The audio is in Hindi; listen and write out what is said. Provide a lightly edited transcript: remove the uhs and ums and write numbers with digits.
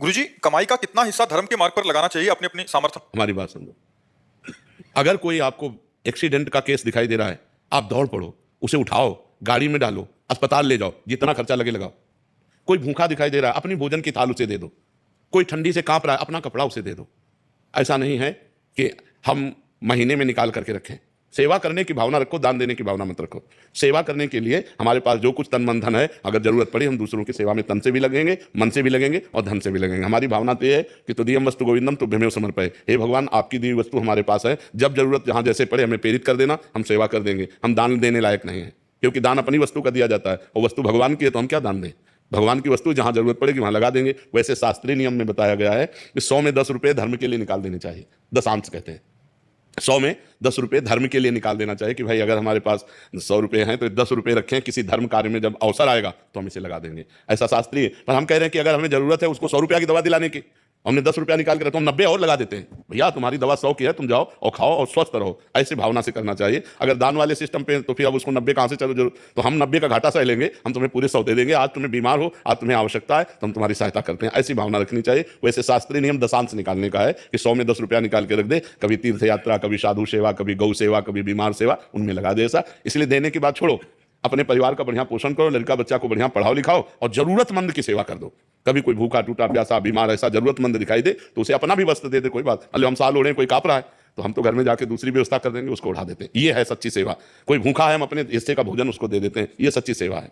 गुरुजी, कमाई का कितना हिस्सा धर्म के मार्ग पर लगाना चाहिए अपनी अपनी सामर्थ्य? हमारी बात समझो। अगर कोई आपको एक्सीडेंट का केस दिखाई दे रहा है, आप दौड़ पड़ो, उसे उठाओ, गाड़ी में डालो, अस्पताल ले जाओ, जितना खर्चा लगे लगाओ। कोई भूखा दिखाई दे रहा है, अपनी भोजन की थाल उसे दे दो। कोई ठंडी से कांप रहा है, अपना कपड़ा उसे दे दो। ऐसा नहीं है कि हम महीने में निकाल करके रखें। सेवा करने की भावना रखो, दान देने की भावना मत रखो। सेवा करने के लिए हमारे पास जो कुछ तन मन धन है, अगर जरूरत पड़ी हम दूसरों की सेवा में तन से भी लगेंगे, मन से भी लगेंगे और धन से भी लगेंगे। हमारी भावना तो ये है कि तुदीयम वस्तु गोविंदम तुभ्यमेव समर्पये। हे भगवान, आपकी दी हुई वस्तु हमारे पास है, जब जरूरत जहां जैसे पड़े हमें प्रेरित कर देना, हम सेवा कर देंगे। हम दान देने लायक नहीं है, क्योंकि दान अपनी वस्तु का दिया जाता है और वस्तु भगवान की है, तो हम क्या दान दें? भगवान की वस्तु जहां जरूरत पड़ेगी वहां लगा देंगे। वैसे शास्त्रीय नियम में बताया गया है कि 100 में 10 रुपये धर्म के लिए निकाल देने चाहिए। दशांश कहते हैं। 100 में 10 रुपये धर्म के लिए निकाल देना चाहिए कि भाई अगर हमारे पास 100 रुपये हैं तो 10 रुपये रखें, किसी धर्म कार्य में जब अवसर आएगा तो हम इसे लगा देंगे। ऐसा शास्त्रीय। पर हम कह रहे हैं कि अगर हमें जरूरत है उसको 100 रुपया की दवा दिलाने की, हमने 10 रुपया निकाल के रखा, हम 90 और लगा देते हैं। भैया तुम्हारी दवा 100 की है, तुम जाओ और खाओ और स्वस्थ रहो। ऐसी भावना से करना चाहिए। अगर दान वाले सिस्टम पे तो फिर अब उसको 90 कहाँ से चलो जरूर, तो हम 90 का घाटा सह लेंगे, हम तुम्हें पूरे 100 दे देंगे। आज तुम्हें बीमार हो, आज तुम्हें आवश्यकता है, तो हम तुम्हारी सहायता करते हैं। ऐसी भावना रखनी चाहिए। वैसे शास्त्रीय नियम दशांश निकालने का है कि 100 में 10 रुपया निकाल के रख दे। कभी तीर्थ यात्रा, कभी साधु सेवा, कभी गौ सेवा, कभी बीमार सेवा, उनमें लगा दे। ऐसा इसलिए देने की बात छोड़ो, अपने परिवार का बढ़िया पोषण करो, लड़का बच्चा को बढ़िया पढ़ाओ लिखाओ और जरूरतमंद की सेवा कर दो। कभी कोई भूखा टूटा प्यासा बीमार ऐसा जरूरतमंद दिखाई दे तो उसे अपना भी वस्त्र दे दे, कोई बात। मतलब हम साल ओढ़े, कोई काँप रहा है तो हम तो घर में जाके दूसरी व्यवस्था कर देंगे, उसको उठा देते हैं। ये है सच्ची सेवा। कोई भूखा है, हम अपने हिस्से का भोजन उसको दे देते हैं। ये सच्ची सेवा है।